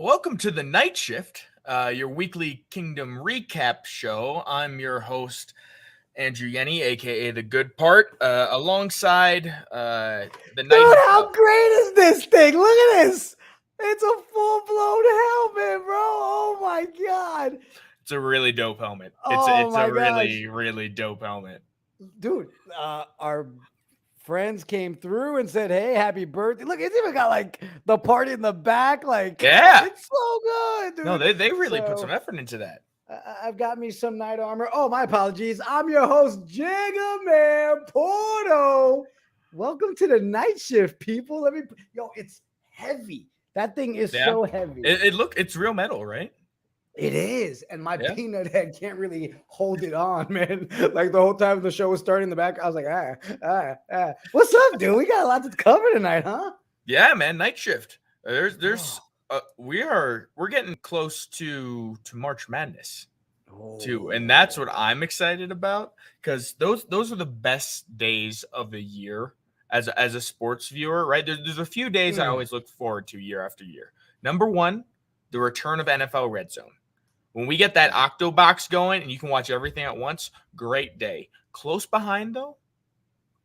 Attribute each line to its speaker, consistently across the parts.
Speaker 1: Welcome to the Night Shift, your weekly Kingdom recap show. I'm your host, Andrew Yenny, aka The Good Part, alongside the
Speaker 2: Dude,
Speaker 1: Night.
Speaker 2: how great is this thing? Look at this. It's a full-blown helmet, bro. Oh my god.
Speaker 1: It's a really dope helmet.
Speaker 2: Oh
Speaker 1: It's
Speaker 2: my
Speaker 1: a
Speaker 2: gosh.
Speaker 1: really dope helmet.
Speaker 2: Dude, our friends came through and said, "Hey, happy birthday." Look, it's even got like the part in the back. Like,
Speaker 1: Yeah.
Speaker 2: it's so good, dude.
Speaker 1: No, they really put some
Speaker 2: So,
Speaker 1: effort into that.
Speaker 2: I've got me some night armor. Oh, my apologies. I'm your host, JiggaManPorto. Welcome to the night shift, people. It's heavy. That thing is
Speaker 1: Yeah.
Speaker 2: so heavy.
Speaker 1: It's real metal, right?
Speaker 2: It is. And my
Speaker 1: Yeah.
Speaker 2: peanut head can't really hold it on, man. Like the whole time the show was starting in the back, I was like, What's up, dude? We got a lot to cover tonight, huh?
Speaker 1: Yeah, man. Night Shift. We're getting close to March Madness. Too, and that's what I'm excited about, because those are the best days of the year as a sports viewer, right? There's a few days I always look forward to year after year. Number one, the return of NFL Red Zone. When we get that Octo box going and you can watch everything at once, great day. Close behind though,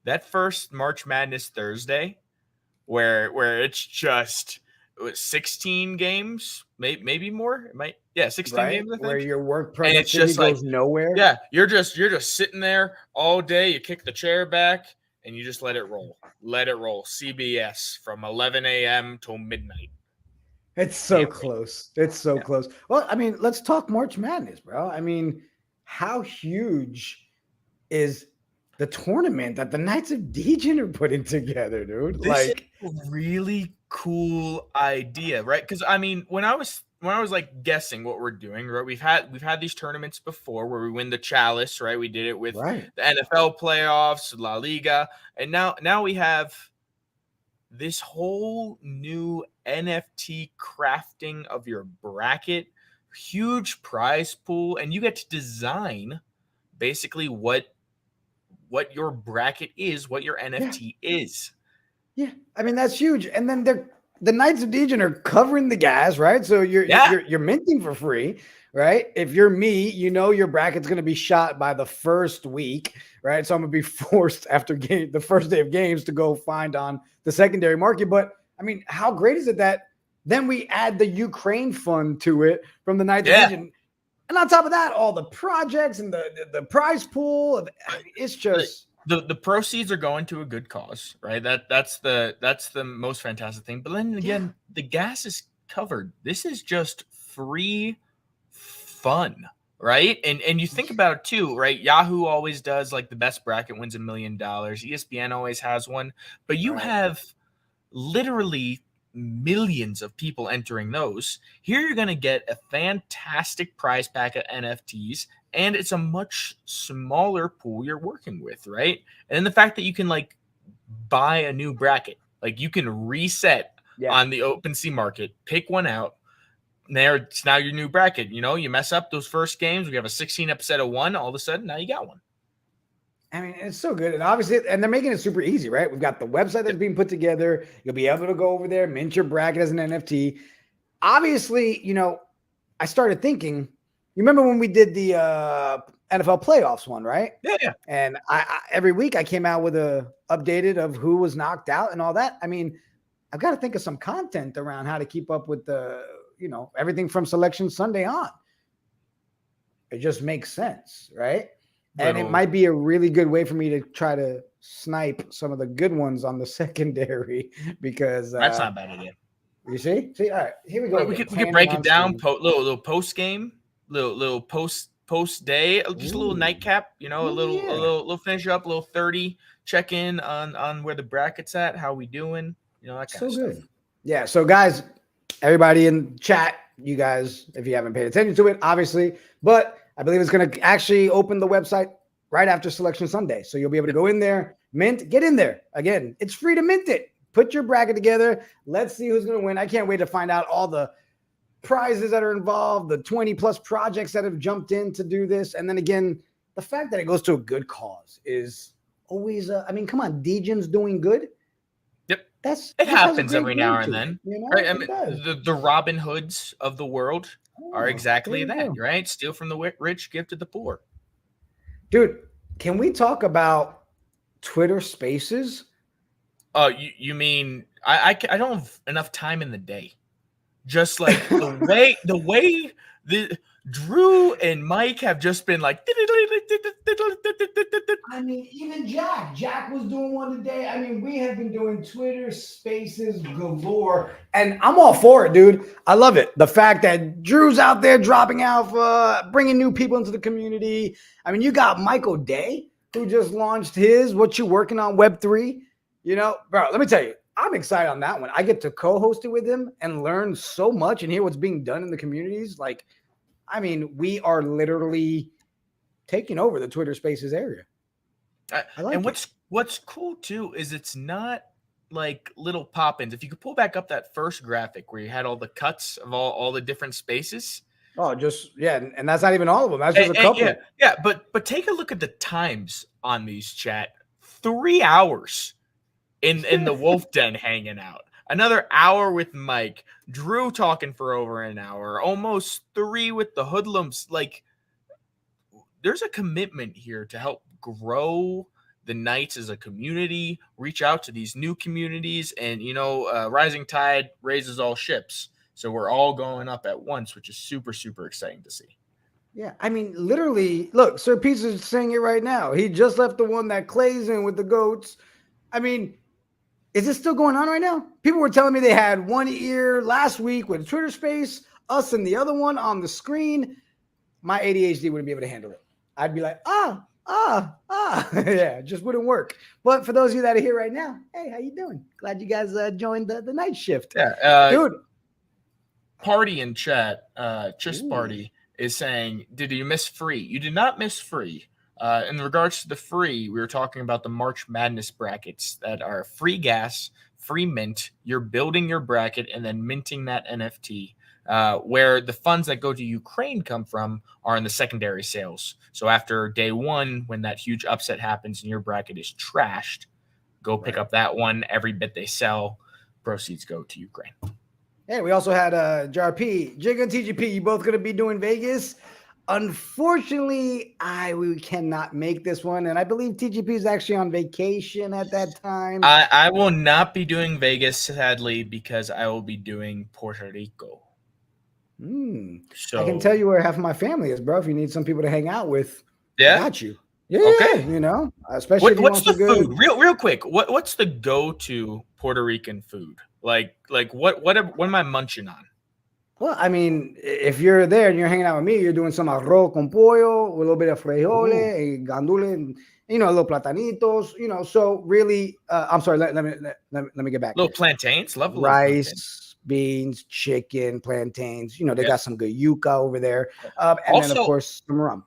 Speaker 1: that first March Madness Thursday, where it's just 16 games, maybe more. It might, 16 games. I think.
Speaker 2: Where your work
Speaker 1: And it's
Speaker 2: productivity
Speaker 1: just
Speaker 2: goes
Speaker 1: like
Speaker 2: nowhere.
Speaker 1: Yeah, you're just sitting there all day. You kick the chair back and you just let it roll. Let it roll. CBS from 11 a.m. till midnight.
Speaker 2: It's so close. It's so close. Well, I mean, let's talk March Madness, bro. I mean, how huge is the tournament that the Knights of Degen are putting together, dude?
Speaker 1: This is a really cool idea, right? Because I mean, when I was like guessing what we're doing, right? We've had these tournaments before where we win the chalice, right? We did it with the NFL playoffs, La Liga, and now we have this whole new NFT crafting of your bracket, huge prize pool, and you get to design basically what your bracket is, what your NFT is.
Speaker 2: Yeah, I mean that's huge. And then the Knights of Degen are covering the gas, right? So you're minting for free, right? If you're me, you know your bracket's going to be shot by the first week, right? So I'm going to be forced after the first day of games to go find on the secondary market. But I mean, how great is it that then we add the Ukraine fund to it from the Knights of Degen? And on top of that, all the projects and the prize pool, it's just
Speaker 1: the proceeds are going to a good cause, right? That's the most fantastic thing. But then again, the gas is covered. This is just free fun, right? And you think about it too, right? Yahoo always does like the best bracket wins $1 million. ESPN always has one, but you have literally millions of people entering those. Here you're going to get a fantastic prize pack of NFTs, and it's a much smaller pool you're working with, right? And then the fact that you can like buy a new bracket, like you can reset on the OpenSea market, pick one out. It's now your new bracket. You know, you mess up those first games. We have a 16-up set of one. All of a sudden, now you got one.
Speaker 2: I mean, it's so good. And obviously, and they're making it super easy, right? We've got the website that's being put together. You'll be able to go over there, mint your bracket as an NFT. Obviously, you know, I started thinking, you remember when we did the NFL playoffs one, right?
Speaker 1: Yeah.
Speaker 2: And I every week I came out with a updated of who was knocked out and all that. I mean, I've got to think of some content around how to keep up with the, you know, everything from Selection Sunday on. It just makes sense, right? And it might be a really good way for me to try to snipe some of the good ones on the secondary, because
Speaker 1: that's not a bad idea.
Speaker 2: You see? All right, here we go.
Speaker 1: We could break it down. Little post game, little post day, just a little nightcap. You know, a little finish up, a little 30 check in on where the bracket's at, how we doing. You know, that kind of stuff.
Speaker 2: Good. Yeah. So guys, everybody in chat, you guys, if you haven't paid attention to it, obviously, but I believe it's going to actually open the website right after Selection Sunday. So you'll be able to go in there, mint, get in there. Again, it's free to mint it. Put your bracket together. Let's see who's going to win. I can't wait to find out all the prizes that are involved, the 20 plus projects that have jumped in to do this. And then again, the fact that it goes to a good cause is always, I mean, come on, Degen's doing good.
Speaker 1: Yep. It
Speaker 2: just has a
Speaker 1: happens
Speaker 2: great
Speaker 1: every now
Speaker 2: game
Speaker 1: and
Speaker 2: to it,
Speaker 1: then,
Speaker 2: you know?
Speaker 1: right? I
Speaker 2: It
Speaker 1: mean,
Speaker 2: does.
Speaker 1: the Robin Hoods of the world are
Speaker 2: Oh, there
Speaker 1: exactly
Speaker 2: you
Speaker 1: that,
Speaker 2: go.
Speaker 1: right? Steal from the rich, give to the poor.
Speaker 2: Dude, can we talk about Twitter Spaces?
Speaker 1: Oh, you mean I don't have enough time in the day. Just like the way the Drew and Mike have just been like.
Speaker 2: I mean, even Jack was doing one today. I mean, we have been doing Twitter Spaces galore, and I'm all for it, dude. I love it. The fact that Drew's out there dropping alpha, bringing new people into the community. I mean, you got Michael Day, who just launched his What You Working On Web3. You know, bro, let me tell you, I'm excited on that one. I get to co-host it with him and learn so much and hear what's being done in the communities. Like, I mean, we are literally taking over the Twitter Spaces area. I like
Speaker 1: And
Speaker 2: it.
Speaker 1: what's cool too is it's not like little pop-ins. If you could pull back up that first graphic where you had all the cuts of all the different spaces.
Speaker 2: Oh, just yeah, and that's not even all of them. That's just a couple.
Speaker 1: Yeah, but take a look at the times on these, chat. 3 hours in the Wolf Den hanging out. Another hour with Mike. Drew talking for over an hour. Almost 3 with the hoodlums. Like, there's a commitment here to help grow the Knights as a community, reach out to these new communities, and rising tide raises all ships. So we're all going up at once, which is super, super exciting to see.
Speaker 2: Yeah, I mean, literally, look, Sir Pizza's saying it right now. He just left the one that Clay's in with the goats. I mean, is this still going on right now? People were telling me they had one ear last week with Twitter Space, us and the other one on the screen. My ADHD wouldn't be able to handle it. I'd be like, yeah, just wouldn't work. But for those of you that are here right now, hey, how you doing? Glad you guys joined the night shift.
Speaker 1: Yeah,
Speaker 2: dude.
Speaker 1: Party in chat, Chist Party is saying, did you miss free? You did not miss free. In regards to the free, we were talking about the March Madness brackets that are free gas, free mint. You're building your bracket and then minting that NFT. Where the funds that go to Ukraine come from are in the secondary sales. So after day one, when that huge upset happens and your bracket is trashed, go pick up that one. Every bit they sell, proceeds go to Ukraine.
Speaker 2: Hey, we also had JRP, Jig and TGP. You both going to be doing Vegas. Unfortunately, we cannot make this one, and I believe TGP is actually on vacation at that time.
Speaker 1: I will not be doing Vegas, sadly, because I will be doing Puerto Rico.
Speaker 2: So I can tell you where half of my family is, bro. If you need some people to hang out with,
Speaker 1: yeah,
Speaker 2: I got you. Yeah, okay. Especially if you
Speaker 1: what's
Speaker 2: want
Speaker 1: the
Speaker 2: good
Speaker 1: food? Real quick. What's the go-to Puerto Rican food? Like what am I munching on?
Speaker 2: Well, I mean, if you're there and you're hanging out with me, you're doing some arroz con pollo, a little bit of frijoles, gandule, and a little platanitos. So really, I'm sorry. Let me get back.
Speaker 1: Little plantains, love
Speaker 2: rice, beans, chicken, plantains. They got some good yuca over there, and also, then of course some rum.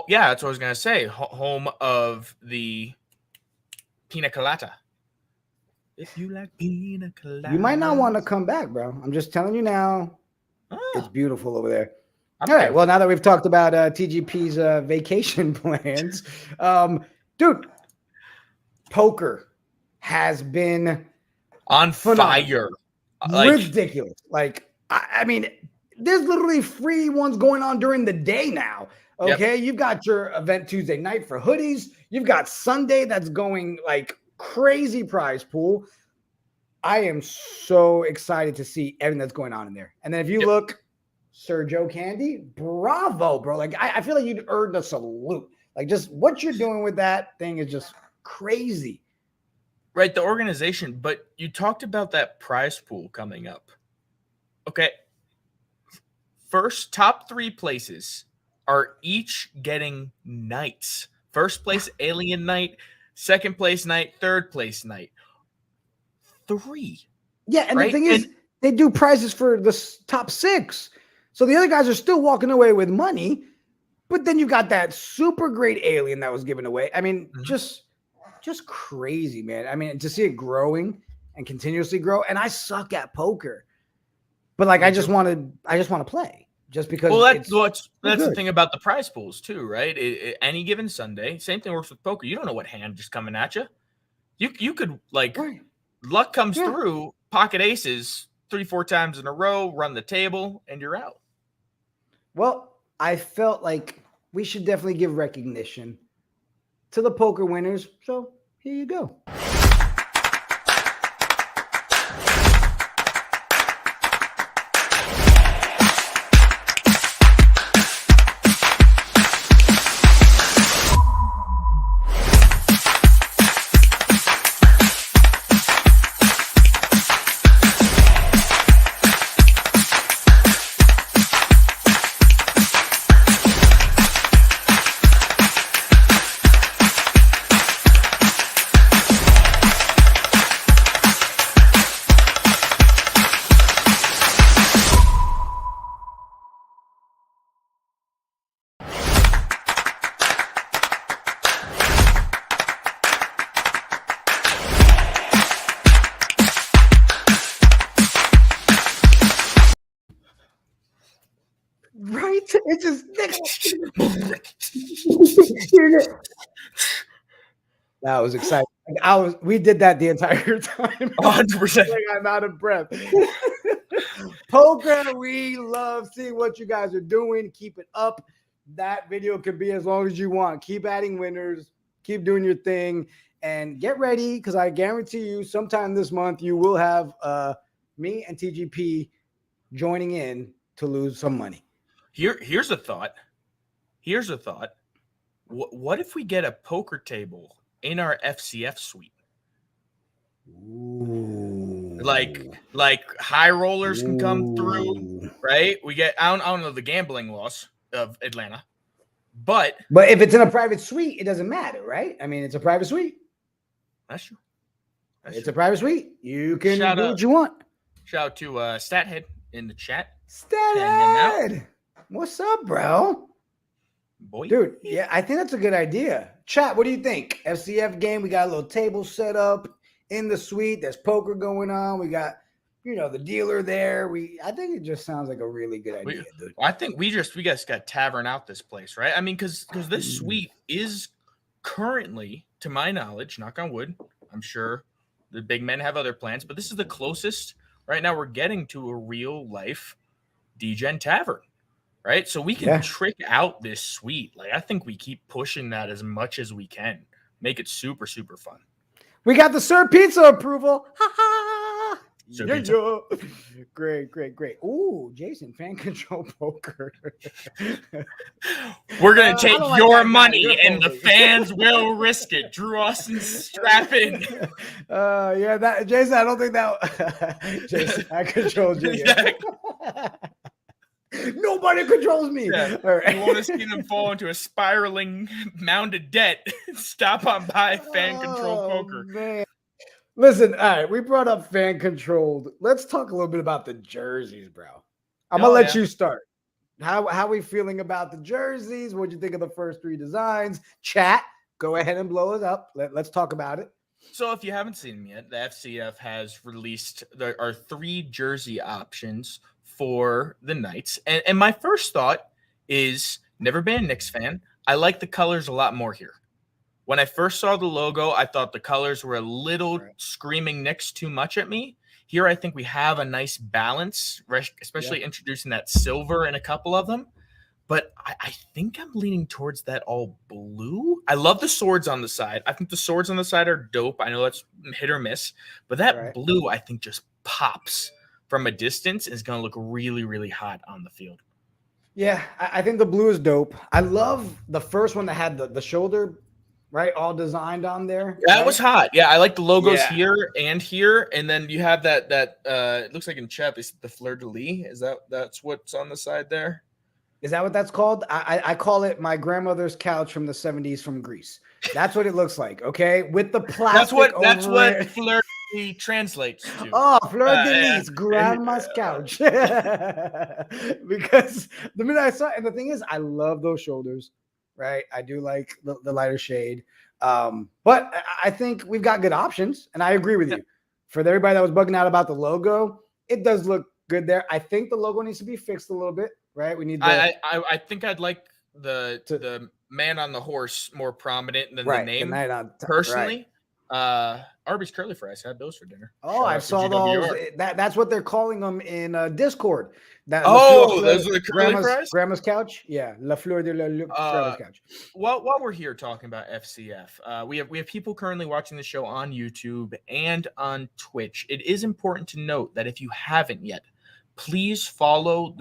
Speaker 1: Yeah, that's what I was gonna say. Home of the pina colada. If you like pina colada,
Speaker 2: you might not want to come back, bro. I'm just telling you now. It's beautiful over there. All right. Well, now that we've talked about TGP's vacation plans, dude, poker has been
Speaker 1: on fire.
Speaker 2: Ridiculous. I mean, there's literally free ones going on during the day now. Okay. You've got your event Tuesday night for hoodies. You've got Sunday that's going like crazy prize pool. I am so excited to see everything that's going on in there. And then if you look, Sir Joe Candy, bravo, bro. Like, I feel like you'd earned a salute. Like, just what you're doing with that thing is just crazy.
Speaker 1: Right, the organization. But you talked about that prize pool coming up. Okay. First, top 3 places are each getting knights. First place, Alien Knight. Second place, Knight. Third place, Knight. 3.
Speaker 2: Yeah, and the thing is, they do prizes for the top 6. So the other guys are still walking away with money, but then you got that super great alien that was given away. I mean, just crazy, man. I mean, to see it growing and continuously grow. And I suck at poker, but like I just want to play just because.
Speaker 1: Well, that's the thing about the prize pools too, right? Any given Sunday, same thing works with poker. You don't know what hand just coming at you. You could like luck comes through, pocket aces 3-4 times in a row, run the table, and you're out.
Speaker 2: Well, I felt like we should definitely give recognition to the poker winners. So here you go. Right? It's just that was exciting. We did that the entire time.
Speaker 1: 100%.
Speaker 2: I'm out of breath. Poker, we love seeing what you guys are doing. Keep it up. That video can be as long as you want. Keep adding winners. Keep doing your thing. And get ready, because I guarantee you sometime this month you will have me and TGP joining in to lose some money.
Speaker 1: Here's a thought. What if we get a poker table in our FCF suite?
Speaker 2: Ooh.
Speaker 1: Like high rollers can come through, right? We get I don't know the gambling laws of Atlanta, but
Speaker 2: if it's in a private suite, it doesn't matter, right? I mean, it's a private suite.
Speaker 1: That's true.
Speaker 2: It's a private suite. You can do what you want.
Speaker 1: Shout out to Stathead in the chat.
Speaker 2: Stathead, what's up, bro?
Speaker 1: Boy,
Speaker 2: dude, yeah, I think that's a good idea. Chat, what do you think? FCF game, we got a little table set up in the suite. There's poker going on. We got, the dealer there. I think it just sounds like a really good idea, dude.
Speaker 1: I think we guys got tavern out this place, right? I mean, because this suite is currently, to my knowledge, knock on wood, I'm sure the big men have other plans, but this is the closest right now we're getting to a real life Degen tavern, right? So we can trick out this suite. Like, I think we keep pushing that as much as we can. Make it super, super fun.
Speaker 2: We got the Sir Pizza approval. Ha ha.
Speaker 1: Yeah.
Speaker 2: Great. Ooh, Jason, fan control poker.
Speaker 1: We're going to take your money and the fans will risk it. Drew Austin, strap in.
Speaker 2: Jason, I don't think that. Jason, I control Jigga. Nobody controls me.
Speaker 1: Yeah.
Speaker 2: All right.
Speaker 1: You want to see them fall into a spiraling mound of debt? Stop on by fan control poker.
Speaker 2: Man. Listen, all right, we brought up fan controlled. Let's talk a little bit about the jerseys, bro. I'm gonna let you start. How are we feeling about the jerseys? What'd you think of the first 3 designs? Chat, go ahead and blow it up. Let's talk about it.
Speaker 1: So if you haven't seen them yet, the FCF has released there are 3 jersey options for the Knights. And my first thought is, never been a Knicks fan. I like the colors a lot more here. When I first saw the logo, I thought the colors were a little screaming Knicks too much at me. Here, I think we have a nice balance, especially introducing that silver in a couple of them. But I think I'm leaning towards that all blue. I love the swords on the side. I think the swords on the side are dope. I know that's hit or miss. But that blue, I think, just pops from a distance and is going to look really, really hot on the field.
Speaker 2: Yeah, I think the blue is dope. I love the first one that had the shoulder, all designed on there.
Speaker 1: That was hot. Yeah, I like the logos here, and then you have that it looks like in Chep is the fleur de lis. That's what's on the side there?
Speaker 2: Is that what that's called? I call it my grandmother's couch from the 70s from Greece. That's what it looks like. Okay, with the plastic.
Speaker 1: That's what fleur de lis translates to.
Speaker 2: Oh, fleur de lis, grandma's couch. Because the minute I saw it, and the thing is, I love those shoulders. Right, I do like the lighter shade, but I think we've got good options, and I agree with you. For everybody that was bugging out about the logo, it does look good there. I think the logo needs to be fixed a little bit. Right, we need.
Speaker 1: I think I'd like the man on the horse more prominent than the name personally. Are Arby's curly fries. Had those for dinner.
Speaker 2: Oh, I saw those. That's what they're calling them in Discord. That
Speaker 1: those are the curly fries?
Speaker 2: Grandma's couch. Yeah, La Fleur de la Grandma's couch.
Speaker 1: While we're here talking about FCF, we have people currently watching the show on YouTube and on Twitch. It is important to note that if you haven't yet, please follow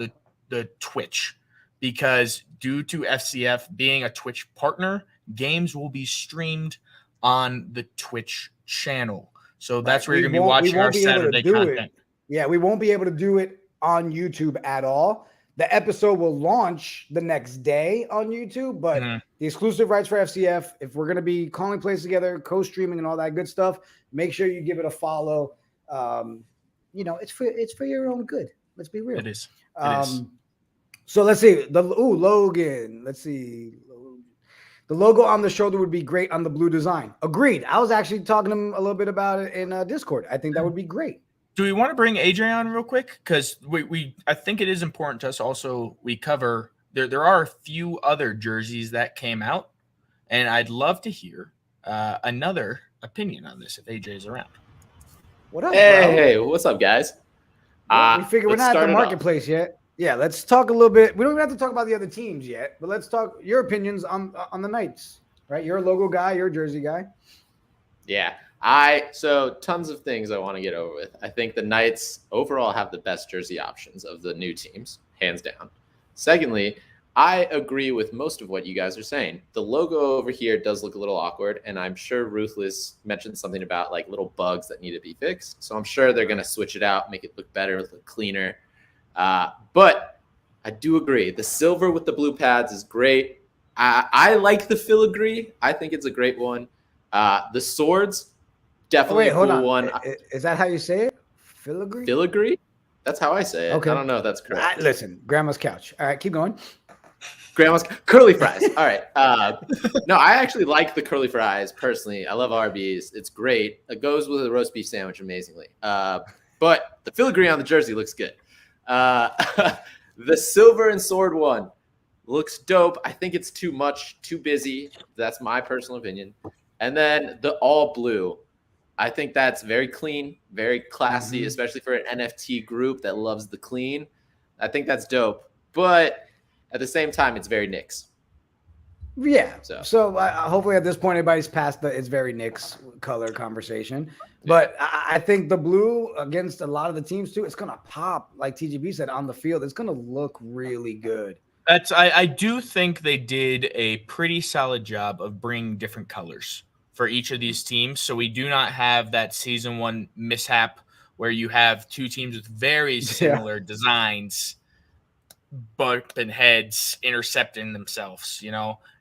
Speaker 1: the Twitch, because due to FCF being a Twitch partner, games will be streamed on the Twitch channel. So that's where you're going to be watching our Saturday content.
Speaker 2: Yeah, we won't be able to do it on YouTube at all. The episode will launch the next day on YouTube, but the exclusive rights for FCF, if we're going to be calling plays together, co-streaming and all that good stuff, make sure you give it a follow. It's for your own good. Let's be real.
Speaker 1: It is.
Speaker 2: So let's see. Logan. Let's see. The logo on the shoulder would be great on the blue design. Agreed. I was actually talking to him a little bit about it in Discord. I think that would be great.
Speaker 1: Do we want to bring AJ on real quick? Because I think it is important to us also. We cover there are a few other jerseys that came out, and I'd love to hear another opinion on this if AJ is around.
Speaker 2: What up,
Speaker 3: hey, what's up, guys?
Speaker 2: We figure we're not at the marketplace yet. Yeah, let's talk a little bit. We don't even have to talk about the other teams yet, but let's talk your opinions on the Knights, right? You're a logo guy, you're a jersey guy.
Speaker 3: Yeah, so tons of things I want to get over with. I think the Knights overall have the best jersey options of the new teams, hands down. Secondly, I agree with most of what you guys are saying. The logo over here does look a little awkward, and I'm sure Ruthless mentioned something about like little bugs that need to be fixed. So I'm sure they're going to switch it out, make it look better, look cleaner. But I do agree. The silver with the blue pads is great. I like the filigree. I think it's a great one. The swords, definitely a cool one.
Speaker 2: Is that how you say it? Filigree?
Speaker 3: Filigree? That's how I say it. Okay. I don't know if that's correct.
Speaker 2: Listen, Grandma's couch. All right, keep going.
Speaker 3: Grandma's curly fries. All right. No, I actually like the curly fries personally. I love Arby's. It's great. It goes with a roast beef sandwich amazingly. But the filigree on the jersey looks good. The silver and sword one looks dope. I think it's too much, too busy. That's my personal opinion. And then the all blue, I think that's very clean, very classy, especially for an NFT group that loves the clean. I think that's dope. But at the same time, it's very Knicks.
Speaker 2: Yeah. So hopefully at this point, everybody's past the it's very Knicks color conversation. But I think the blue against a lot of the teams too, it's going to pop, like TGB said, on the field. It's going to look really good.
Speaker 1: I do think they did a pretty solid job of bringing different colors for each of these teams. So we do not have that season one mishap where you have two teams with very similar designs bumping heads, intercepting themselves,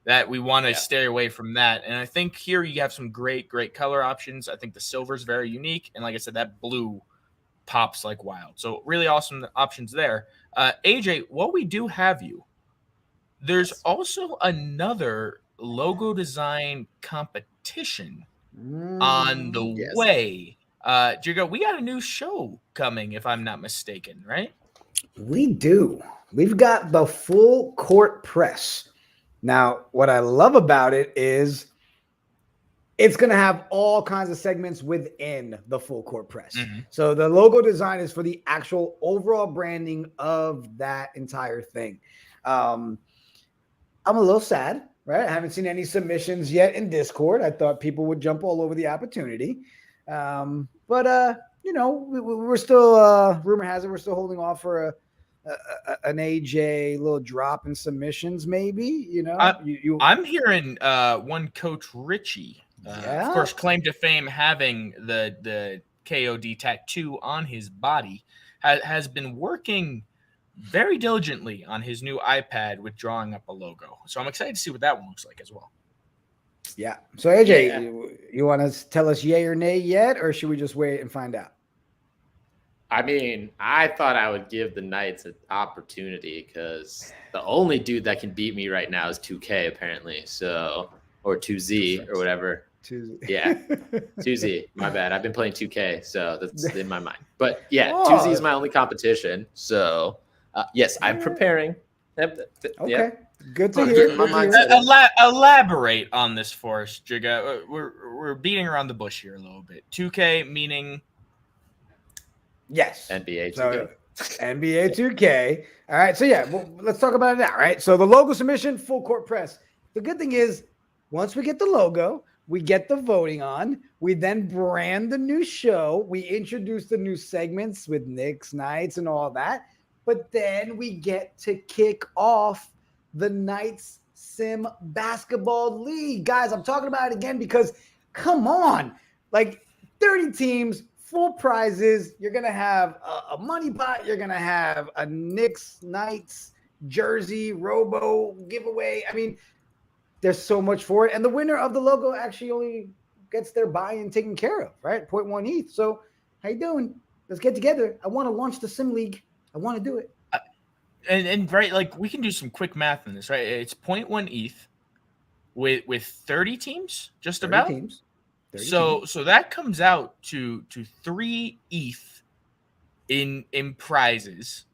Speaker 1: that we want to stay away from that. And I think here you have some great color options. I think the silver is very unique. And like I said, that blue pops like wild. So really awesome options there. AJ, while we do have you, there's also another logo design competition on the way. Jigga, we got a new show coming, if I'm not mistaken, right?
Speaker 2: We do. We've got the full court press. Now, what I love about it is it's going to have all kinds of segments within the full court press. So the logo design is for the actual overall branding of that entire thing. I'm a little sad, right? I haven't seen any submissions yet in Discord. I thought people would jump all over the opportunity. But we're still, rumor has it, we're still holding off for an AJ little drop in submissions, maybe.
Speaker 1: I'm hearing one Coach Richie, of course, claim to fame having the KOD tattoo on his body, has been working very diligently on his new iPad with drawing up a logo. So I'm excited to see what that one looks like as well.
Speaker 2: Yeah. So AJ, you want to tell us yay or nay yet, or should we just wait and find out?
Speaker 3: I mean, I thought I would give the Knights an opportunity because the only dude that can beat me right now is 2K apparently. So, or 2Z or whatever.
Speaker 2: 2Z.
Speaker 3: Yeah. 2Z. My bad. I've been playing 2K, so that's in my mind. But yeah, 2Z is my only competition. So yes, I'm preparing.
Speaker 2: Okay. Good to hear.
Speaker 1: Elaborate on this for us, Jigga. We're we're beating around the bush here a little bit. 2K meaning
Speaker 2: yes,
Speaker 3: NBA 2K.
Speaker 2: So, NBA 2K. All right. So yeah, well, let's talk about it now, right? So the logo submission, full court press. The good thing is once we get the logo, we get the voting on, we then brand the new show, we introduce the new segments with Knicks, Knights, and all that. But then we get to kick off the Knights Sim Basketball League. Guys, I'm talking about it again because come on, like 30 teams, full prizes. You're going to have a money pot. You're going to have a Knicks, Knights, jersey, robo giveaway. I mean, there's so much for it. And the winner of the logo actually only gets their buy-in taken care of, right? 0.1 ETH. So how you doing? Let's get together. I want to launch the Sim League. I want to do it.
Speaker 1: And right, like we can do some quick math in this, right? It's 0.1 ETH with 30 teams, just
Speaker 2: 30
Speaker 1: about.
Speaker 2: Teams. 30
Speaker 1: So
Speaker 2: teams.
Speaker 1: so that comes out to 3 ETH in prizes,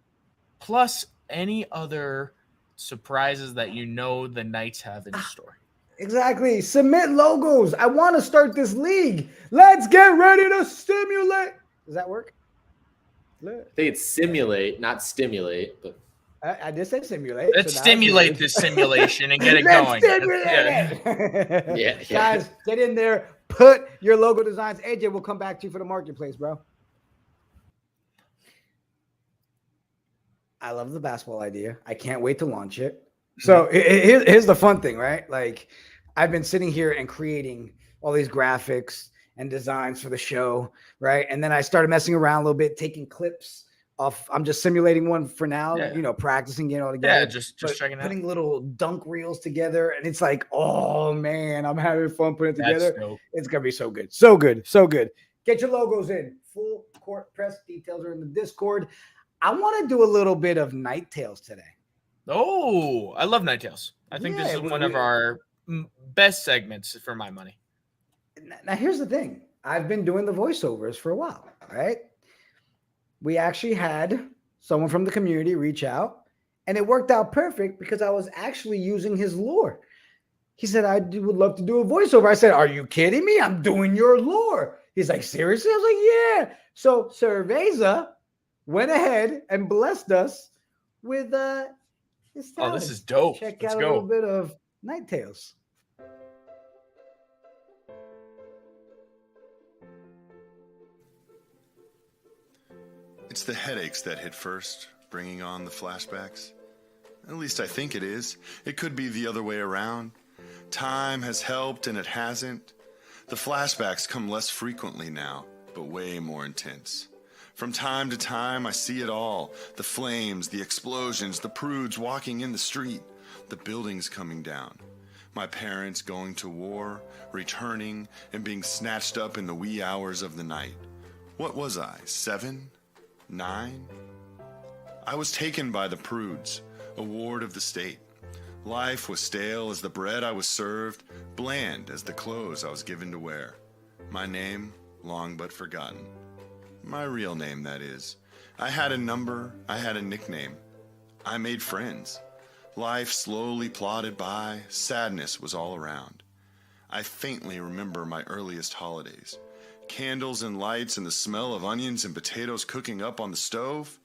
Speaker 1: plus any other surprises that the Knights have in store.
Speaker 2: Exactly. Submit logos. I want to start this league. Let's get ready to stimulate. Does that work?
Speaker 3: I think it's simulate, not stimulate, but
Speaker 2: I just said simulate.
Speaker 1: Let's
Speaker 2: so
Speaker 1: stimulate this simulation and get it
Speaker 2: Let's
Speaker 1: going.
Speaker 2: Stimulate it.
Speaker 3: Yeah.
Speaker 2: Guys, get in there. Put your logo designs. AJ, we'll come back to you for the marketplace, bro. I love the basketball idea. I can't wait to launch it. So here's the fun thing, right? Like I've been sitting here and creating all these graphics and designs for the show, right? And then I started messing around a little bit, taking clips off. I'm just simulating one for now, practicing getting all together.
Speaker 1: Yeah, just checking out.
Speaker 2: Putting little dunk reels together. And it's like, oh man, I'm having fun putting it together. It's gonna be so good. So good. So good. Get your logos in. Full court press details are in the Discord. I want to do a little bit of Night Tales today.
Speaker 1: Oh, I love Night Tales. I think this is one of our best segments for my money.
Speaker 2: Now, here's the thing. I've been doing the voiceovers for a while, right? We actually had someone from the community reach out, and it worked out perfect because I was actually using his lore. He said, would love to do a voiceover. I said, are you kidding me? I'm doing your lore. He's like, seriously? I was like, yeah. So Cerveza went ahead and blessed us with his talent.
Speaker 1: Oh, this is dope.
Speaker 2: Check out a little bit of Night Tales.
Speaker 4: It's the headaches that hit first, bringing on the flashbacks. At least I think it is. It could be the other way around. Time has helped and it hasn't. The flashbacks come less frequently now, but way more intense. From time to time, I see it all. The flames, the explosions, the prudes walking in the street, the buildings coming down. My parents going to war, returning, and being snatched up in the wee hours of the night. What was I, 7? 9? I was taken by the prudes, a ward of the state. Life was stale as the bread I was served, bland as the clothes I was given to wear. My name, long but forgotten. My real name, that is. I had a number, I had a nickname. I made friends. Life slowly plodded by, sadness was all around. I faintly remember my earliest holidays. Candles and lights and the smell of onions and potatoes cooking up on the stove.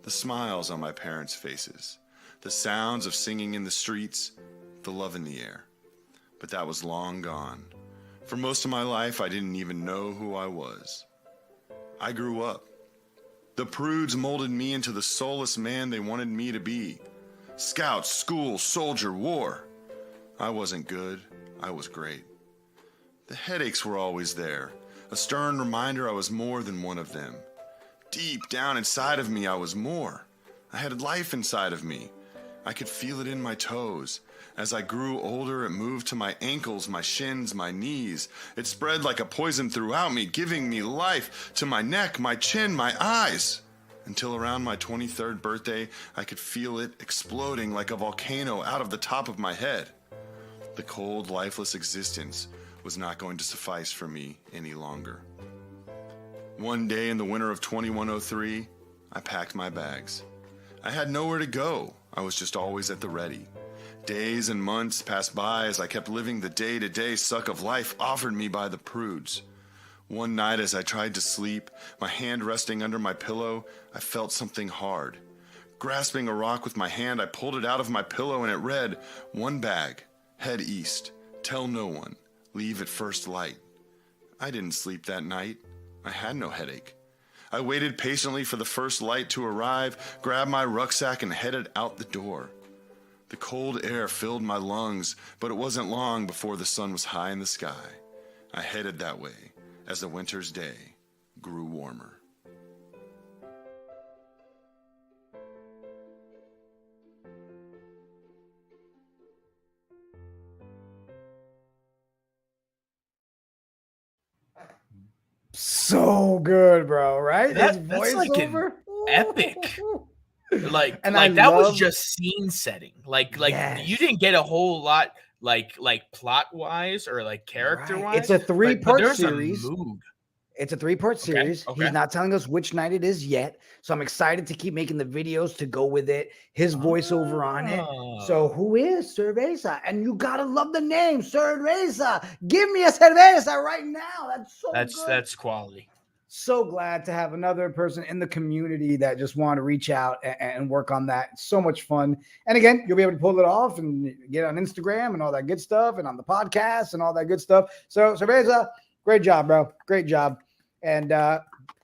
Speaker 4: The smiles on my parents' faces. The sounds of singing in the streets. The love in the air. But that was long gone. For most of my life, I didn't even know who I was. I grew up. The prudes molded me into the soulless man they wanted me to be. Scout, school, soldier, war. I wasn't good. I was great. The headaches were always there. A stern reminder I was more than one of them. Deep down inside of me, I was more. I had life inside of me. I could feel it in my toes. As I grew older, it moved to my ankles, my shins, my knees. It spread like a poison throughout me, giving me life to my neck, my chin, my eyes. Until around my 23rd birthday, I could feel it exploding like a volcano out of the top of my head. The cold, lifeless existence was not going to suffice for me any longer. One day in the winter of 2103, I packed my bags. I had nowhere to go. I was just always at the ready. Days and months passed by as I kept living the day-to-day suck of life offered me by the prudes. One night as I tried to sleep, my hand resting under my pillow, I felt something hard. Grasping a rock with my hand, I pulled it out of my pillow and it read, "One bag, head east, tell no one, leave at first light." I didn't sleep that night. I had no headache. I waited patiently for the first light to arrive, grabbed my rucksack and headed out the door. The cold air filled my lungs, but it wasn't long before the sun was high in the sky. I headed that way as the winter's day grew warmer.
Speaker 2: So good, bro. Right?
Speaker 1: That's
Speaker 2: His
Speaker 1: like an
Speaker 2: voiceover,
Speaker 1: epic. Like,
Speaker 2: And
Speaker 1: like
Speaker 2: I
Speaker 1: that was
Speaker 2: love-
Speaker 1: just scene setting. Like you
Speaker 2: Yes.
Speaker 1: didn't get a whole lot like plot wise or like character wise.
Speaker 2: It's a 3-part series.
Speaker 1: A mood.
Speaker 2: It's a 3-part series.
Speaker 1: Okay.
Speaker 2: He's not telling us which night it is yet. So I'm excited to keep making the videos to go with it. His voiceover on it. So who is Cerveza? And you gotta love the name, Cerveza. Give me a cerveza right now. That's so good.
Speaker 1: That's quality.
Speaker 2: So glad to have another person in the community that just want to reach out and work on that. It's so much fun. And again, you'll be able to pull it off and get on Instagram and all that good stuff and on the podcast and all that good stuff. So Cerveza, great job, bro. Great job. And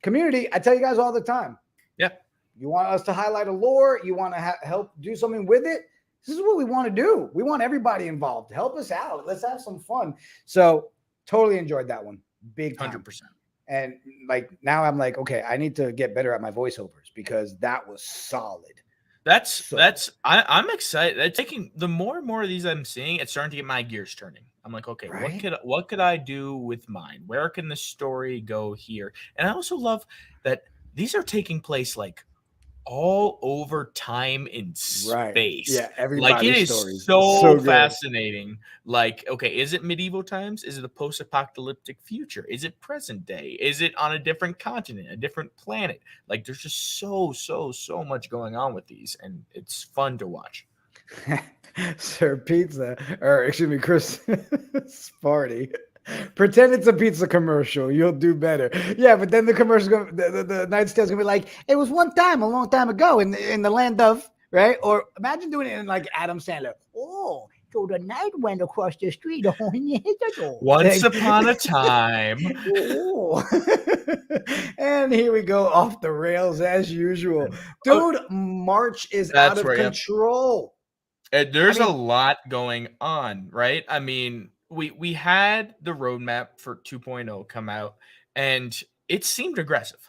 Speaker 2: community, I tell you guys all the time.
Speaker 1: Yeah.
Speaker 2: You want us to highlight a lore? You want to help do something with it? This is what we want to do. We want everybody involved. Help us out. Let's have some fun. So totally enjoyed that one. Big time.
Speaker 1: 100%.
Speaker 2: And like now I'm like, okay, I need to get better at my voiceovers because that was solid.
Speaker 1: I'm excited. Taking the more and more of these I'm seeing, it's starting to get my gears turning. I'm like, okay,
Speaker 2: Right?
Speaker 1: what could I do with mine? Where can the story go here? And I also love that these are taking place like all over time in space.
Speaker 2: Right. Yeah,
Speaker 1: Like
Speaker 2: everybody's
Speaker 1: it is
Speaker 2: stories.
Speaker 1: so
Speaker 2: good.
Speaker 1: fascinating. Like, okay, is it medieval times? Is it a post-apocalyptic future? Is it present day? Is it on a different continent, a different planet? Like there's just so much going on with these, and it's fun to watch.
Speaker 2: Sir Pizza, or excuse me, Chris Sparty. Pretend it's a pizza commercial. You'll do better. Yeah, but then the commercial, the Knight's Tale's gonna be like, it was one time, a long time ago, in the land of, right? Or imagine doing it in like Adam Sandler. Oh, so the knight went across the street.
Speaker 1: Once upon a time.
Speaker 2: And here we go off the rails as usual. Dude, March is out of control.
Speaker 1: There's a lot going on, right? I mean, we had the roadmap for 2.0 come out, and it seemed aggressive.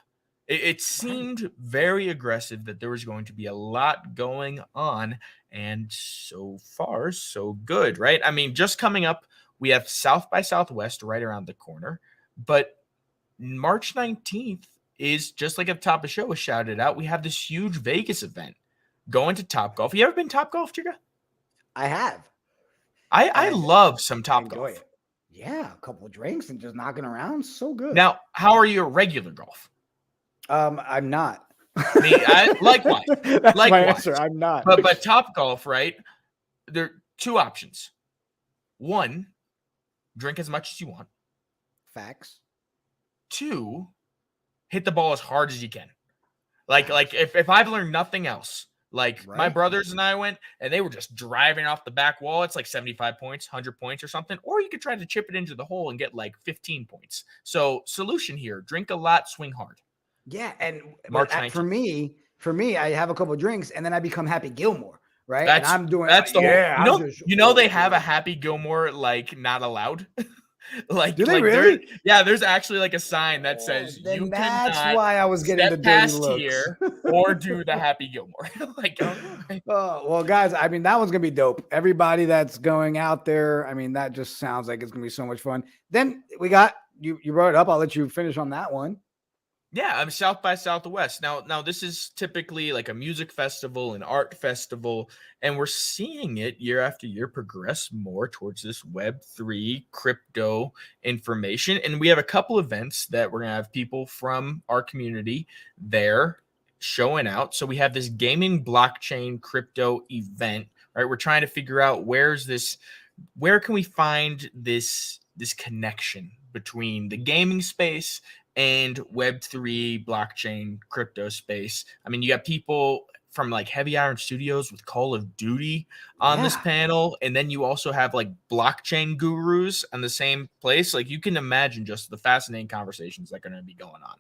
Speaker 1: It seemed very aggressive that there was going to be a lot going on, and so far, so good, right? I mean, just coming up, we have South by Southwest right around the corner, but March 19th is just like at the top of the show was shouted out. We have this huge Vegas event going to Topgolf. You ever been Topgolf, Jigga?
Speaker 2: I have.
Speaker 1: I love some Topgolf.
Speaker 2: Yeah, a couple of drinks and just knocking around. So good.
Speaker 1: Now, how are you at regular golf?
Speaker 2: I'm not.
Speaker 1: Likewise.
Speaker 2: That's my answer. I'm not.
Speaker 1: But Topgolf, right? There are two options. One, drink as much as you want.
Speaker 2: Facts.
Speaker 1: Two, hit the ball as hard as you can. Like if I've learned nothing else, like my brothers and I went and they were just driving off the back wall. It's like 75 points, 100 points or something. Or you could try to chip it into the hole and get like 15 points. So solution here, drink a lot, swing hard.
Speaker 2: Yeah. And for me, I have a couple of drinks and then I become Happy Gilmore. Right.
Speaker 1: That's,
Speaker 2: and I'm doing
Speaker 1: that's the whole, you know, they have
Speaker 2: a
Speaker 1: a Happy Gilmore, like not allowed. Like,
Speaker 2: do they really?
Speaker 1: There's actually like a sign that says you
Speaker 2: that's
Speaker 1: cannot
Speaker 2: why I was getting the dirty
Speaker 1: past
Speaker 2: looks
Speaker 1: here or do the Happy Gilmore. Like,
Speaker 2: oh, well, guys, I mean, that one's gonna be dope. Everybody that's going out there, I mean, that just sounds like it's gonna be so much fun. Then we got you brought it up. I'll let you finish on that one.
Speaker 1: Yeah, I'm South by Southwest. Now this is typically like a music festival, an art festival, and we're seeing it year after year progress more towards this Web3 crypto information. And we have a couple events that we're going to have people from our community there showing out. So we have this gaming blockchain crypto event right? We're trying to figure out where can we find this connection between the gaming space and Web3 blockchain crypto space. I mean, you got people from like Heavy Iron Studios with Call of Duty on this panel, and then you also have like blockchain gurus on the same place. Like, you can imagine just the fascinating conversations that are going to be going on.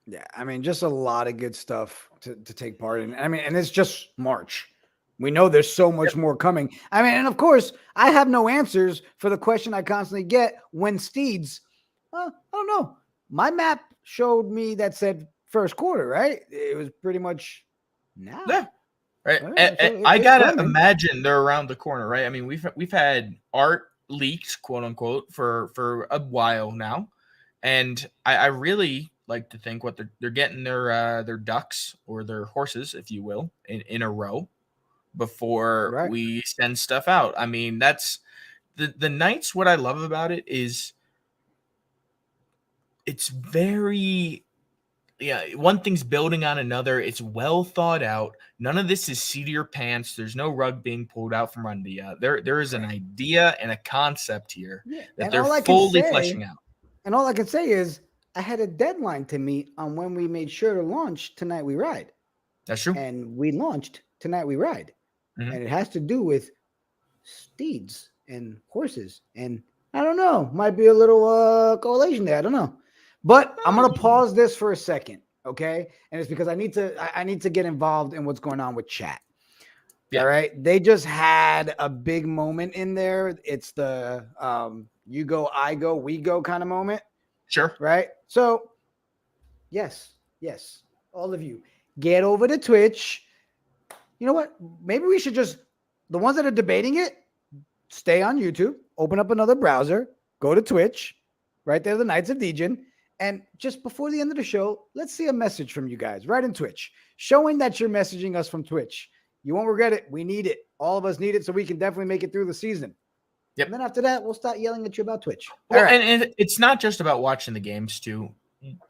Speaker 2: Yeah, I mean, just a lot of good stuff to take part in. I mean, and it's just March. We know there's so much more coming. I mean, and of course, I have no answers for the question I constantly get when Steeds. I don't know. My map showed me that said first quarter, right? It was pretty much now.
Speaker 1: Yeah. Right.
Speaker 2: So
Speaker 1: I gotta
Speaker 2: coming.
Speaker 1: imagine they're around the corner, right? I mean, we've had art leaked, quote unquote, for a while now, and I really like to think what they're getting their ducks or their horses, if you will, in a row before we send stuff out. I mean, that's the Knights. What I love about it is it's very, one thing's building on another. It's well thought out. None of this is seat of your pants. There's no rug being pulled out from under you. There is an idea and a concept here that they're fully fleshing out.
Speaker 2: And all I can say is I had a deadline to meet on when we made sure to launch Tonight We Ride.
Speaker 1: That's true.
Speaker 2: And we launched Tonight We Ride. And it has to do with steeds and horses. And I don't know, might be a little correlation there. I don't know. But I'm going to pause this for a second, okay? And it's because I need to get involved in what's going on with chat. Yeah. All right? They just had a big moment in there. It's the you go, I go, we go kind of moment.
Speaker 1: Sure.
Speaker 2: Right? So, yes, all of you, get over to Twitch. You know what? Maybe we should just, the ones that are debating it, stay on YouTube, open up another browser, go to Twitch, right there, the Knights of Degen, and just before the end of the show, let's see a message from you guys right in Twitch, showing that you're messaging us from Twitch. You won't regret it. We need it. All of us need it so we can definitely make it through the season. Yep. And then after that, we'll start yelling at you about Twitch.
Speaker 1: Well, and it's not just about watching the games too.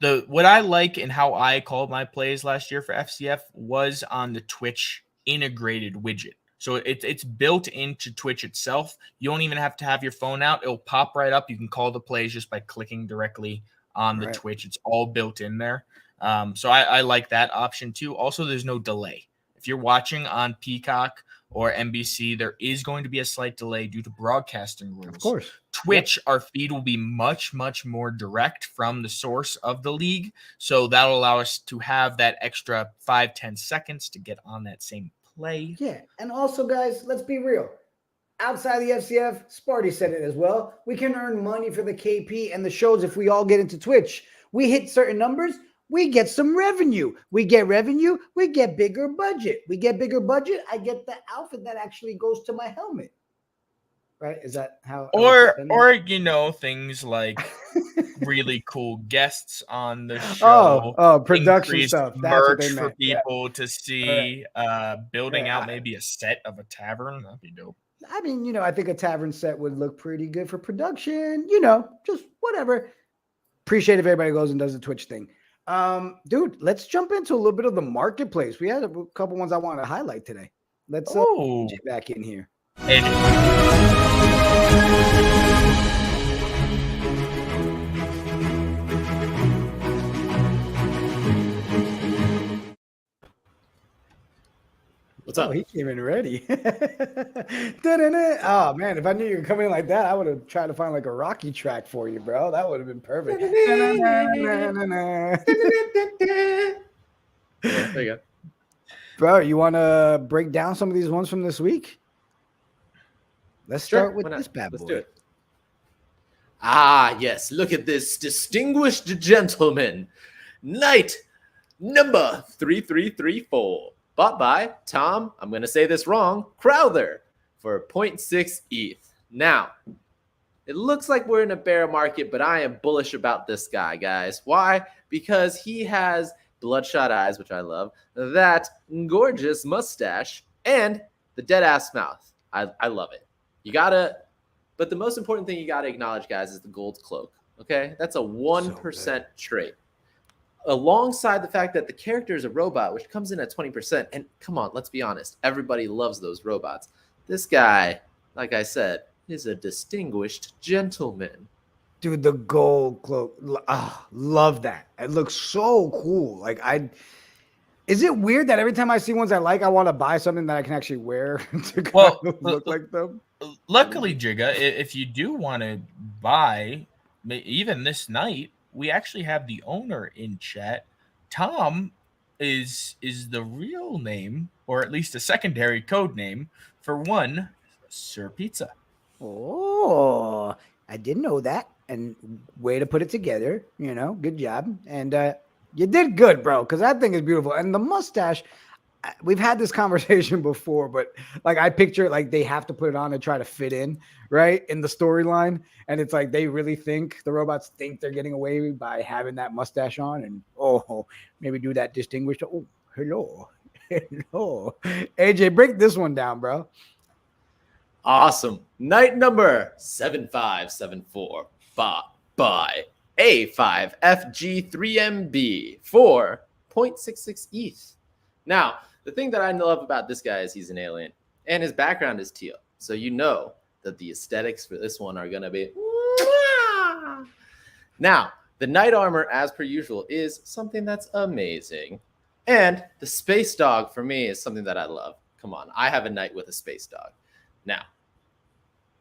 Speaker 1: What I like and how I called my plays last year for FCF was on the Twitch integrated widget. So it's built into Twitch itself. You don't even have to have your phone out. It'll pop right up. You can call the plays just by clicking directly on the Twitch. It's all built in there. So I like that option too. Also, there's no delay. If you're watching on Peacock or NBC, there is going to be a slight delay due to broadcasting rules.
Speaker 2: Of course.
Speaker 1: Twitch, our feed will be much, much more direct from the source of the league. So that'll allow us to have that extra 5-10 seconds to get on that same play.
Speaker 2: Yeah. And also, guys, let's be real. Outside the FCF, Sparty said it as well. We can earn money for the KP and the shows if we all get into Twitch. We hit certain numbers, we get some revenue. We get revenue, we get bigger budget. We get bigger budget, I get the outfit that actually goes to my helmet. Right? Is that how?
Speaker 1: Or things like really cool guests on the show.
Speaker 2: Oh, production stuff.
Speaker 1: That's merch for people to see. Building out maybe a set of a tavern. That'd be dope.
Speaker 2: I mean, I think a tavern set would look pretty good for production. Just whatever. Appreciate if everybody goes and does the Twitch thing. Dude, let's jump into a little bit of the marketplace. We had a couple ones I wanted to highlight today. Let's get back in here.
Speaker 3: What's up?
Speaker 2: Oh, he came in ready. Oh man, if I knew you were coming in like that, I would have tried to find like a Rocky track for you, bro. That would have been perfect.
Speaker 3: Yeah, there you go.
Speaker 2: Bro, you want to break down some of these ones from this week? Let's start with this bad boy.
Speaker 3: Let's do it. Ah, yes. Look at this distinguished gentleman. Knight number 3334. Bought by Tom, I'm going to say this wrong, Crowther for 0.6 ETH. Now, it looks like we're in a bear market, but I am bullish about this guy, guys. Why? Because he has bloodshot eyes, which I love, that gorgeous mustache, and the dead-ass mouth. I love it. But the most important thing you got to acknowledge, guys, is the gold cloak, okay? That's a 1% trait. Alongside the fact that the character is a robot, which comes in at 20%. And come on, let's be honest. Everybody loves those robots. This guy, like I said, is a distinguished gentleman.
Speaker 2: Dude, the gold cloak. Love that. It looks so cool. Is it weird that every time I see ones I like, I want to buy something that I can actually wear to kind of look like them?
Speaker 1: Luckily, Jigga, if you do want to buy even this night, we actually have the owner in chat. Tom is the real name, or at least a secondary code name for one Sir Pizza.
Speaker 2: Oh, I didn't know that. And way to put it together. Good job. And you did good, bro, because that thing is beautiful. And the mustache, we've had this conversation before, but like I picture like they have to put it on and try to fit in, right, in the storyline. And it's like they really think the robots think they're getting away by having that mustache on, and maybe do that distinguished. Oh, hello. AJ, break this one down, bro.
Speaker 3: Awesome. Night number 7574 bought by A5FG3MB for 0.66 ETH. Now, the thing that I love about this guy is he's an alien and his background is teal. So you know that the aesthetics for this one are going to be. Now, the knight armor, as per usual, is something that's amazing. And the space dog for me is something that I love. Come on, I have a knight with a space dog. Now,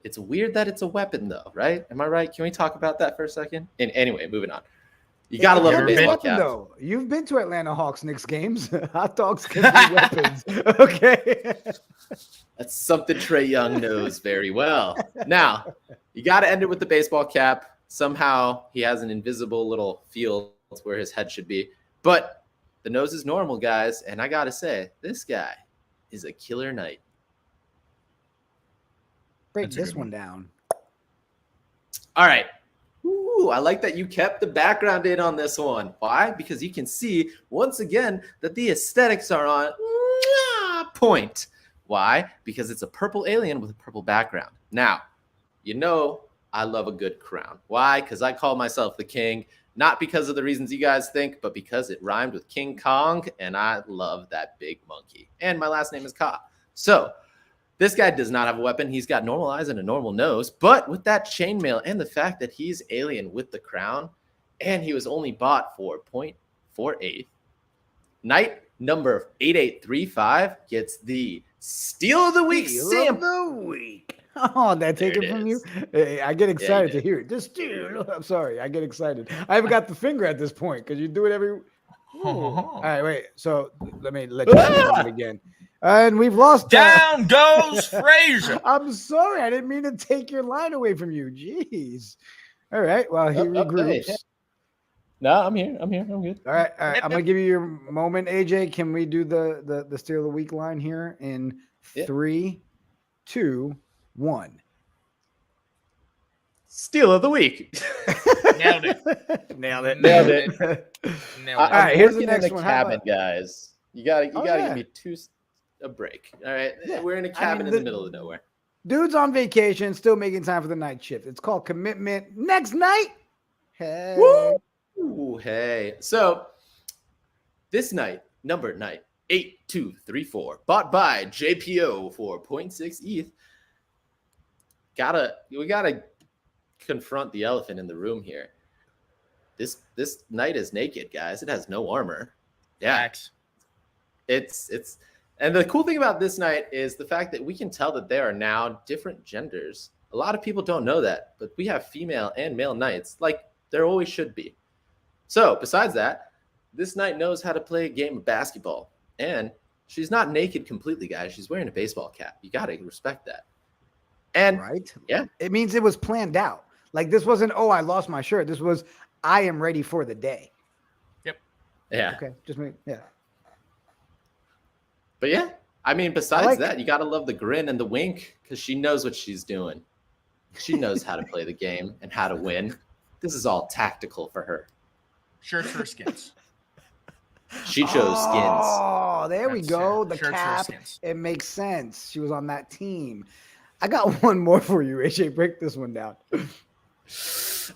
Speaker 3: it's weird that it's a weapon, though, right? Am I right? Can we talk about that for a second? And anyway, moving on. You gotta love the baseball cap.
Speaker 2: Though. You've been to Atlanta Hawks Knicks games. Hot dogs can be weapons. Okay.
Speaker 3: That's something Trae Young knows very well. Now, you gotta end it with the baseball cap. Somehow he has an invisible little field where his head should be. But the nose is normal, guys. And I gotta say, this guy is a killer knight.
Speaker 2: Break this one down.
Speaker 3: All right. Ooh, I like that you kept the background in on this one. Why? Because you can see, once again, that the aesthetics are on point. Why? Because it's a purple alien with a purple background. Now, I love a good crown. Why? Because I call myself the king, not because of the reasons you guys think, but because it rhymed with King Kong, and I love that big monkey. And my last name is Ka. So, this guy does not have a weapon. He's got normal eyes and a normal nose. But with that chainmail and the fact that he's alien with the crown, and he was only bought for 0.48, Knight number 8835 gets the Steal of the Week sample.
Speaker 2: Of the week. Oh, did I take it from you? Hey, I get excited to hear it. Just steal. I'm sorry. I get excited. I haven't got the finger at this point because you do it every. All right, wait. So let me let you know it again. And we've lost.
Speaker 1: Down goes Frazier.
Speaker 2: I'm sorry. I didn't mean to take your line away from you. Jeez. All right. Well, he regroups.
Speaker 3: Hey. No, I'm here. I'm good.
Speaker 2: All right. I'm going to give you your moment, AJ. Can we do the Steal of the Week line here in 3, 2, 1?
Speaker 3: Steal of the Week.
Speaker 1: Nailed it.
Speaker 2: Nailed it.
Speaker 1: All
Speaker 2: right. Here's the next one.
Speaker 3: Cabin, guys. You gotta give me a break. All right. Yeah. We're in a cabin in the middle of nowhere.
Speaker 2: Dude's on vacation, still making time for the night shift. It's called commitment. Next night. Hey.
Speaker 3: Woo! Hey. So this night, number 8234, bought by JPO for 0.6 ETH. We gotta confront the elephant in the room here. This knight is naked, guys. It has no armor. Yeah.
Speaker 1: Facts.
Speaker 3: It's and the cool thing about this knight is the fact that we can tell that there are now different genders. A lot of people don't know that, but we have female and male knights, like there always should be. So besides that, this knight knows how to play a game of basketball. And she's not naked completely, guys. She's wearing a baseball cap. You got to respect that. And
Speaker 2: right.
Speaker 3: Yeah.
Speaker 2: It means it was planned out. Like this wasn't, I lost my shirt. This was, I am ready for the day.
Speaker 1: Yep.
Speaker 3: Yeah.
Speaker 2: Okay. Just me. Yeah.
Speaker 3: But yeah, I mean, besides that, you got to love the grin and the wink because she knows what she's doing. She knows how to play the game and how to win. This is all tactical for her.
Speaker 1: Shirts for skins.
Speaker 3: She chose skins.
Speaker 2: Oh, there we go. The cap. It makes sense. She was on that team. I got one more for you, AJ. Break this one down.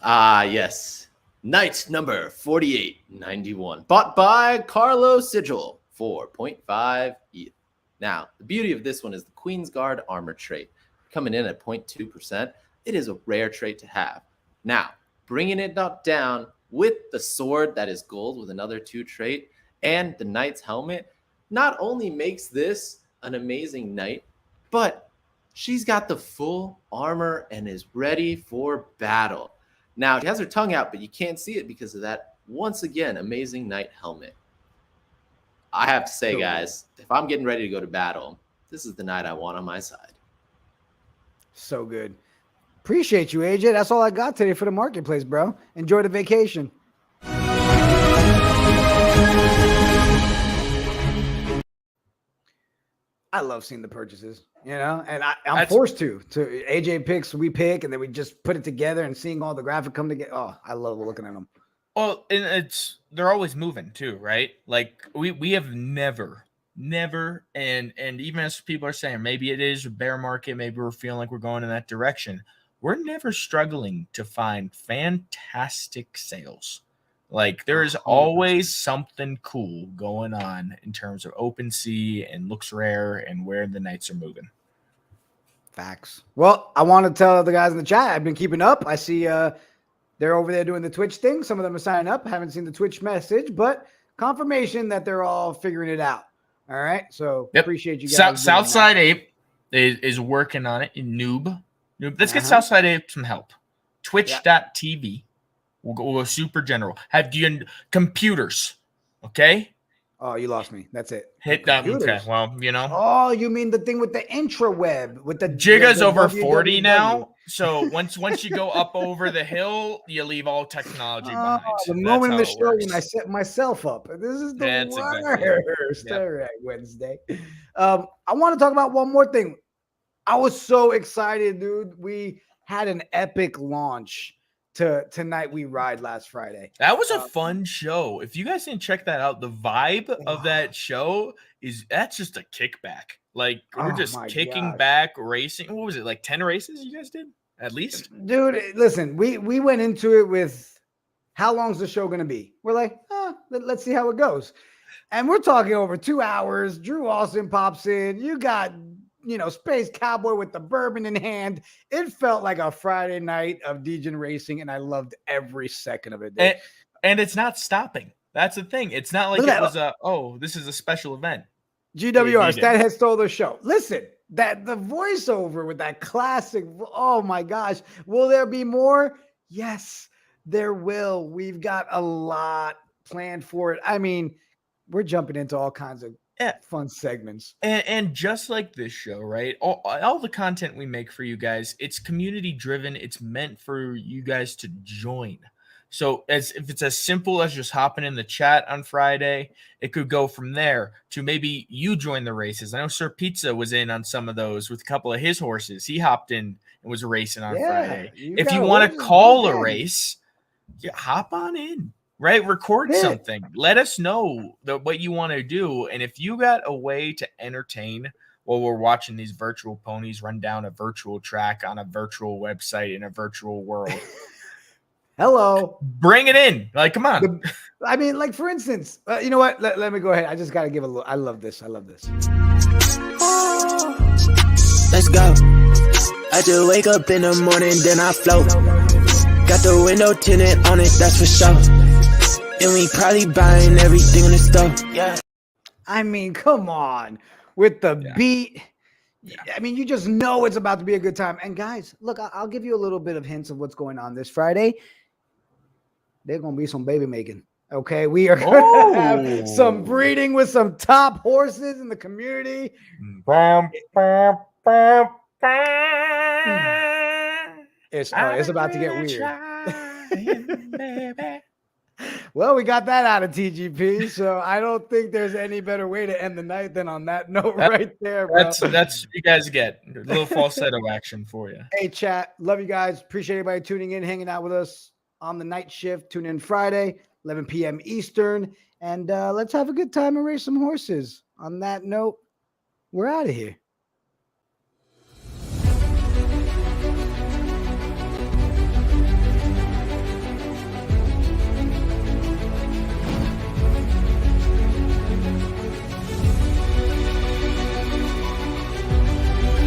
Speaker 3: Yes. Knight number 4891. Bought by Carlo Sigil for 0.5 ETH. Now, the beauty of this one is the Queen's Guard armor trait. Coming in at 0.2%, it is a rare trait to have. Now, bringing it up down with the sword that is gold with another 2 trait and the Knight's helmet not only makes this an amazing Knight, but she's got the full armor and is ready for battle. Now, she has her tongue out, but you can't see it because of that, once again, amazing Knight helmet. I have to say, guys, if I'm getting ready to go to battle, this is the Knight I want on my side.
Speaker 2: So good. Appreciate you, AJ. That's all I got today for the marketplace, bro. Enjoy the vacation. I love seeing the purchases, and I'm forced to AJ picks, we pick, and then we just put it together and seeing all the graphic come together. Oh, I love looking at them.
Speaker 1: Well, and they're always moving too, right? Like we have never, and even as people are saying, maybe it is a bear market, maybe we're feeling like we're going in that direction. We're never struggling to find fantastic sales. Like there is
Speaker 2: 100%.
Speaker 1: always something cool going on in terms of OpenSea and looks rare and where the Knights are moving.
Speaker 2: Facts. Well, I want to tell the guys in the chat, I've been keeping up. I see they're over there doing the Twitch thing. Some of them are signing up. I haven't seen the Twitch message, but confirmation that they're all figuring it out. All right. So appreciate you guys.
Speaker 1: Southside Ape is working on it in Noob. Let's get Southside Ape some help. Twitch.tv. We'll go super general. Have you computers? Okay.
Speaker 2: Oh, you lost me. That's it.
Speaker 1: Hit that. Okay. Well,
Speaker 2: Oh, you mean the thing with the intraweb with the
Speaker 1: Jigga's over 40 now. So once you go up over the hill, you leave all technology behind.
Speaker 2: The moment in the show when I set myself up. This is the worst.
Speaker 1: Exactly.
Speaker 2: All right, Wednesday. I want to talk about one more thing. I was so excited, dude. We had an epic launch to Tonight We Ride last Friday.
Speaker 1: That was a fun show. If you guys didn't check that out, the vibe of that show that's just a kickback. Like we're just kicking back, racing. What was it, like 10 races you guys did at least?
Speaker 2: Dude, listen, we went into it with how long's the show going to be? We're like, let's see how it goes. And we're talking over 2 hours. Drew Austin pops in. You got Space Cowboy with the bourbon in hand. It felt like a Friday night of Degen racing, and I loved every second of it.
Speaker 1: And it's not stopping. That's the thing. It's not like it was this is a special event.
Speaker 2: GWR, Stathead stole the show. Listen, the voiceover with that classic, oh my gosh. Will there be more? Yes, there will. We've got a lot planned for it. I mean, we're jumping into all kinds of fun segments.
Speaker 1: And just like this show, right? All the content we make for you guys, it's community driven. It's meant for you guys to join. So if it's as simple as just hopping in the chat on Friday, it could go from there to maybe you join the races. I know Sir Pizza was in on some of those with a couple of his horses. He hopped in and was racing on Friday. If you want to call a race, hop on in. Right? Record something. Let us know what you want to do. And if you got a way to entertain while we're watching these virtual ponies run down a virtual track on a virtual website in a virtual world.
Speaker 2: Hello.
Speaker 1: Bring it in. Like, come on.
Speaker 2: Like, for instance, you know what? Let me go ahead. I just got to give a little. I love this.
Speaker 5: Let's go. I just wake up in the morning, then I float. Got the window tinted on it, that's for sure. And we probably buying everything in the store. Yeah.
Speaker 2: I mean, come on. With the beat. Yeah. I mean, you just know it's about to be a good time. And guys, look, I'll give you a little bit of hints of what's going on this Friday. There's going to be some baby making. Okay. We are going to have some breeding with some top horses in the community. It's about to get weird. Well, we got that out of TGP, so I don't think there's any better way to end the night than on that note right there, bro.
Speaker 1: That's you guys get a little falsetto action for you.
Speaker 2: Hey, chat, love you guys. Appreciate everybody tuning in, hanging out with us on the night shift. Tune in Friday, 11 p.m. Eastern, and let's have a good time and race some horses. On that note, we're out of here.